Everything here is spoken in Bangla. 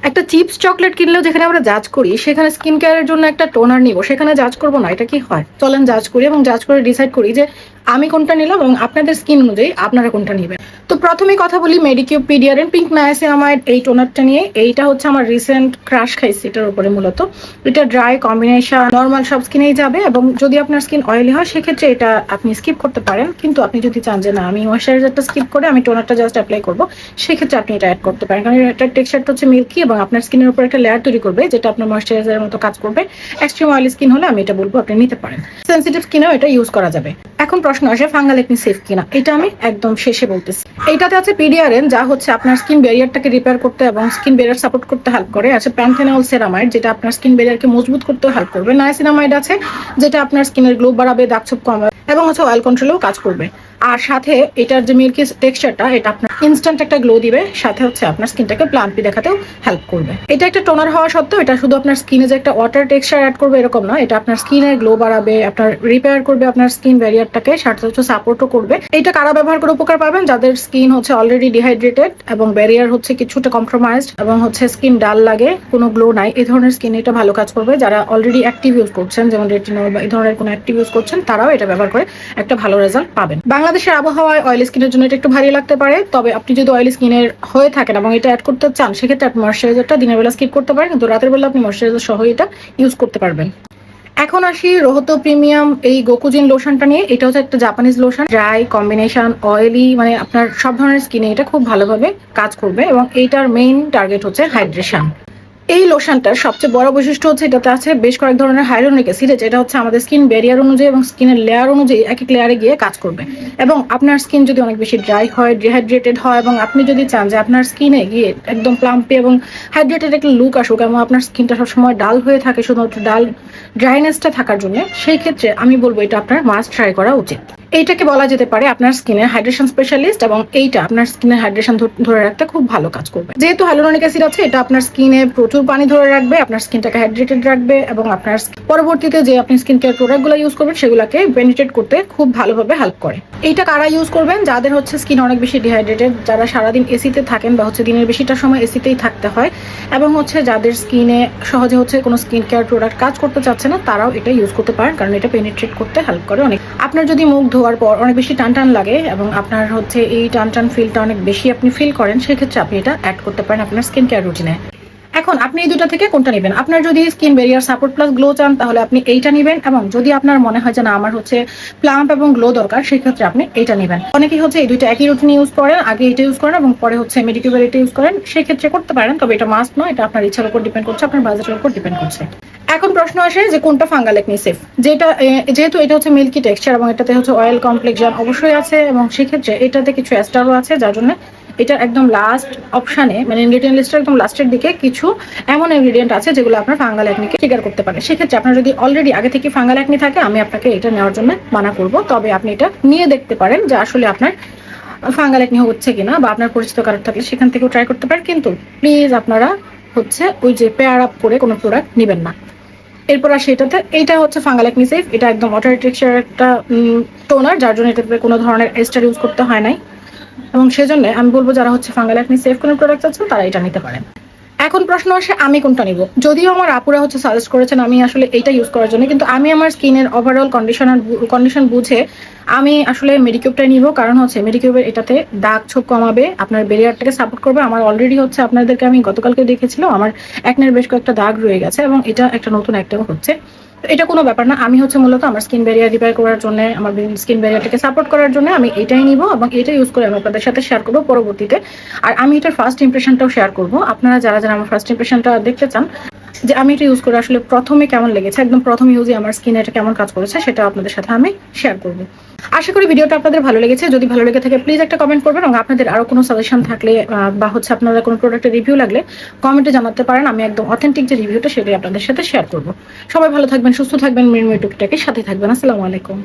একটা চিপস চকলেট কিনলেও যেখানে আমরা জাজ করি, সেখানে স্কিন কেয়ারের জন্য একটা টোনার নিব, সেখানে জাজ করবো না? এটা কি হয়? চলেন জাজ করি এবং জাজ করে ডিসাইড করি যে আমি কোনটা নিলাম এবং আপনাদের স্কিন অনুযায়ী আপনারা কোনটা নেবেন। তো প্রথমেই কথা বলি মেডিকিউর পিডিয়ারের পিঙ্ক নায়াসিনামাইড এই টোনারটা নিয়ে। এইটা হচ্ছে আমার রিসেন্ট ক্রাশ খাইছি এটার উপরে মূলত। এটা ড্রাই কম্বিনেশন, নর্মাল সব স্কিনেই যাবে এবং যদি আপনার স্কিন অয়েলি হয় সেক্ষেত্রে এটা আপনি স্কিপ করতে পারেন। কিন্তু আপনি যদি চান যে না আমি ময়শ্চারাইজারটা স্কিপ করে আমি টোনারটা জাস্ট অ্যাপ্লাই করবো, সেক্ষেত্রে আপনি এটা অ্যাড করতে পারেন, কারণ এটার টেক্সচারটা হচ্ছে মিল্কি এবং আপনার স্কিনের উপর একটা লেয়ার তৈরি করবে যেটা আপনার ময়শ্চারাইজারের মতো কাজ করবে। এক্সট্রিম অয়েলি স্কিন হলে আমি এটা বলবো আপনি নিতে পারেন। সেন্সিটিভ স্কিনেও এটা ইউজ করা যাবে। এখন প্রশ্ন আসে ফাঙ্গাল একনি সেফ কিনা, এটা আমি একদম শেষে বলতেছি। এইটাতে আছে পিডিআরএন, যা হচ্ছে আপনার স্কিন ব্যারিয়ারটাকে রিপেয়ার করতে এবং স্কিন ব্যারিয়ার সাপোর্ট করতে হেল্প করে। আছে প্যান্থেনল সেরামাইড, যেটা আপনার স্কিন ব্যারিয়ারকে মজবুত করতেও হেল্প করবে। নায়াসিনামাইড আছে, যেটা আপনার স্কিনের গ্লো বাড়াবে, দাগছোপ কমাবে এবং হচ্ছে অয়েল কন্ট্রোলেও কাজ করবে। আর সাথে এটার যে মিল্কি টেক্সচারটা, এটা আপনার ইনস্ট্যান্ট একটা গ্লো দিবে, সাথে হচ্ছে আপনার স্কিনটাকে প্লাম্পি দেখাতেও হেল্প করবে। এটা একটা টোনার হওয়া সত্ত্বেও এটা শুধু আপনার স্কিনে যে একটা ওয়াটার টেক্সচার অ্যাড করবে এরকম না, এটা আপনার স্কিনের গ্লো বাড়াবে, আপনার রিপেয়ার করবে আপনার স্কিন ব্যারিয়ারটাকে, সাথে হচ্ছে সাপোর্টও করবে। এটা কারা ব্যবহার করে উপকার পাবেন? যাদের স্কিন হচ্ছে অলরেডি ডিহাইড্রেটেড এবং ব্যারিয়ার হচ্ছে কিছুটা কম্প্রোমাইজড এবং হচ্ছে স্কিন ডাল লাগে, কোনো গ্লো নাই, এই ধরনের স্কিন এটা ভালো কাজ করবে। যারা অলরেডি অ্যাক্টিভ ইউজ করছেন, যেমন রেটিনল বা এই ধরনের কোনো অ্যাক্টিভ ইউজ করছেন, তারাও এটা ব্যবহার করে একটা ভালো রেজাল্ট পাবেন। বাংলাদেশের আবহাওয়ায় অয়েলি স্কিনের জন্য এটা একটু ভারী লাগতে পারে, তবে আপনি যদি অয়েলি স্কিনের হয়ে থাকেন এবং এটা অ্যাড করতে চান, সেক্ষেত্রে আপনি ময়শ্চারাইজারটা দিনের বেলা স্কিপ করতে পারেন, কিন্তু রাতের বেলা আপনি ময়শ্চারাইজার সহ এটা ইউজ করতে পারবেন। এখন আসি রোহতো প্রিমিয়াম এই গোকুজিন লোশনটা নিয়ে। এটা হচ্ছে একটা Japanese lotion, dry combination, oily, মানে আপনার সব ধরনের স্কিনে এটা খুব ভালোভাবে কাজ করবে এবং এইটার মেইন টার্গেট হচ্ছে হাইড্রেশন। এই লোশনটার সবচেয়ে বড় বৈশিষ্ট্য হচ্ছে এটাতে আছে বেশ কয়েক ধরনের হাইলোনিক অ্যাসিড, যেটা হচ্ছে আমাদের স্কিন ব্যারিয়ার অনুযায়ী এবং স্কিনের লেয়ার অনুযায়ী এক এক লেয়ারে গিয়ে কাজ করবে। এবং আপনার স্কিন যদি অনেক বেশি ড্রাই হয়, ডিহাইড্রেটেড হয় এবং আপনি যদি চান যে আপনার স্কিনে গিয়ে একদম প্লাম্পি এবং হাইড্রেটেড একটা লুক আসুক এবং আপনার স্কিনটা সবসময় ডাল হয়ে থাকে শুধুমাত্র ডাল ড্রাইনেসটা থাকার জন্য, সেই ক্ষেত্রে আমি বলবো এটা আপনার মাস্ট ট্রাই করা উচিত। এইটাকে বলা যেতে পারে আপনার স্কিনের হাইড্রেশন স্পেশালিস্ট এবং এইটা আপনার স্কিনের হাইড্রেশন ধরে রাখতে খুব ভালো কাজ করবে। যেহেতু হাইলোরনিক অ্যাসিড আছে, এটা আপনার স্কিনে প্রচুর পানি ধরে রাখবে, আপনার স্কিনটাকে হাইড্রেটেড রাখবে এবং আপনার পরবর্তীতে যে আপনি স্কিন কেয়ার প্রোডাক্টগুলো ইউজ করবেন সেগুলোকে পেনিট্রেট করতে খুব ভালোভাবে হেল্প করে। এইটা কারা ইউজ করবেন? যাদের হচ্ছে স্কিন অনেক বেশি ডিহাইড্রেটেড, যারা সারাদিন এসিতে থাকেন বা হচ্ছে দিনের বেশিটা সময় এসিতেই থাকতে হয় এবং হচ্ছে যাদের স্কিনে সহজে হচ্ছে কোনো স্কিন কেয়ার প্রোডাক্ট কাজ করতে চাচ্ছে না, তারাও এটা ইউজ করতে পারেন, কারণ এটা পেনিট্রেট করতে হেল্প করে অনেক। আপনার যদি মুখ ধোয়ার পর অনেক বেশি টান টান লাগে এবং আপনার হচ্ছে এই টান টান ফিলটা অনেক বেশি আপনি ফিল করেন, সেক্ষেত্রে আপনি এটা অ্যাড করতে পারেন আপনার স্কিন কেয়ার রুটিনে। এখন আপনি এই দুটা থেকে কোনটা নেবেন? আপনার যদি skin barrier support plus glow চান, তাহলে আপনি এইটা নেবেন, এবং যদি আপনার মনে হয় যে না আমার হচ্ছে প্লাম্প এবং গ্লো দরকার, সেক্ষেত্রে আপনি এইটা নেবেন। অনেকেই হচ্ছে এই দুইটা একই রুটিনে ইউজ করেন, আগে এটা ইউজ করেন এবং পরে হচ্ছে মেডিকিউর এটা ইউজ করেন, সেক্ষেত্রে করতে পারেন, তবে এটা মাস্ট নয়, এটা আপনার ইচ্ছার উপর ডিপেন্ড করছে, আপনার বাজেটের উপর ডিপেন্ড করছে। এখন প্রশ্ন আসে যে কোনটা ফাঙ্গাল একনি সেফ, যেহেতু এটা হচ্ছে মিল্কি টেক্সচার এবং এটাতে হচ্ছে অয়েল কমপ্লেক্সন অবশ্যই আছে এবং সেক্ষেত্রে এটাতে কিছু অ্যাস্টারও আছে, যার জন্য এটা একদম লাস্ট অপশানে, মানে ইনগ্রেডিয়েন্ট লিস্টের একদম লাস্টের দিকে কিছু এমন ইনগ্রেডিয়েন্ট আছে যেগুলো আপনার ফাঙ্গাল অ্যাকনিকে ট্রিগার করতে পারে। সেক্ষেত্রে আপনার যদি অলরেডি আগে থেকে ফাঙ্গাল অ্যাকনি থাকে, আমি আপনাকে এটা নেওয়ার জন্য মানা করব, তবে আপনি এটা নিয়ে দেখতে পারেন যে আসলে আপনার ফাঙ্গাল অ্যাকনি হচ্ছে কিনা, বা আপনার পরিচিত কারোর থাকলে সেখান থেকেও ট্রাই করতে পারেন, কিন্তু প্লিজ আপনারা হচ্ছে ওই যে পেয়ার আপ করে কোনো প্রোডাক্ট নেবেন না। এরপর আসে এটাতে, এইটা হচ্ছে ফাঙ্গাল অ্যাকনি সেফ, এটা একদম ওয়াটার টেক্সচার একটা টোনার, যার জন্য এটাতে কোনো ধরনের এস্টার ইউজ করতে হয় নাই এবং সেজন্য আমি বলবো যারা হচ্ছে ফাঙ্গাল অ্যাকনি সেফ কোনো প্রোডাক্ট আছেন তারা এটা নিতে পারেন। এখন প্রশ্ন আসে আমি কোনটা নিব। যদিও আমার আপুরা হচ্ছে সাজেস্ট করেছেন আমি আসলে এইটা ইউজ করার জন্য, কিন্তু আমি আমার স্কিনের ওভারঅল কন্ডিশন বুঝে আমি আসলে মেডিকিউবটাই নিব, কারণ হচ্ছে মেডিকিউবের এটাতে দাগ ছোপ কমাবে, আপনার ব্যারিয়ারটাকে সাপোর্ট করবে। আমার অলরেডি হচ্ছে আপনাদেরকে আমি গতকালকে দেখেছিলাম আমার একনের বেশ কয়েকটা দাগ রয়ে গেছে এবং এটা একটা নতুন একটাও হচ্ছে। এটা কোনো ব্যাপার না, আমি হচ্ছে মূলত আমার স্কিন ব্যারিয়ার রিপেয়ার করার জন্য, আমার স্কিন ব্যারিয়ারটাকে সাপোর্ট করার জন্য আমি এটাই নিব এবং এটা ইউজ করে আমি আপনাদের সাথে শেয়ার করবো পরবর্তীতে। আর আমি এটার ফার্স্ট ইমপ্রেশনটাও শেয়ার করবো, আপনারা যারা যারা আমার ফার্স্ট ইমপ্রেশনটা দেখতে চান যে আমি এটা ইউজ করে আসলে প্রথমে কেমন লেগেছে, একদম প্রথম ইউজে আমার স্কিনে এটা কেমন কাজ করেছে, সেটা আপনাদের সাথে আমি শেয়ার করবো। আশা করি ভিডিওটা আপনাদের ভালো লেগেছে। যদি ভালো লেগে থাকে প্লিজ একটা কমেন্ট করবেন এবং আপনাদের আরো কোনো সাজেশন থাকলে বা হচ্ছে আপনারা কোনো প্রোডাক্টের রিভিউ লাগলে কমেন্টে জানাতে পারেন, আমি একদম অথেন্টিক যে রিভিউটা সেটাই আপনাদের সাথে শেয়ার করবো। সবাই ভালো থাকবেন, সুস্থ থাকবেন, মৃন্ময় টুকিটাকে সাথে থাকবেন। আসসালামু আলাইকুম।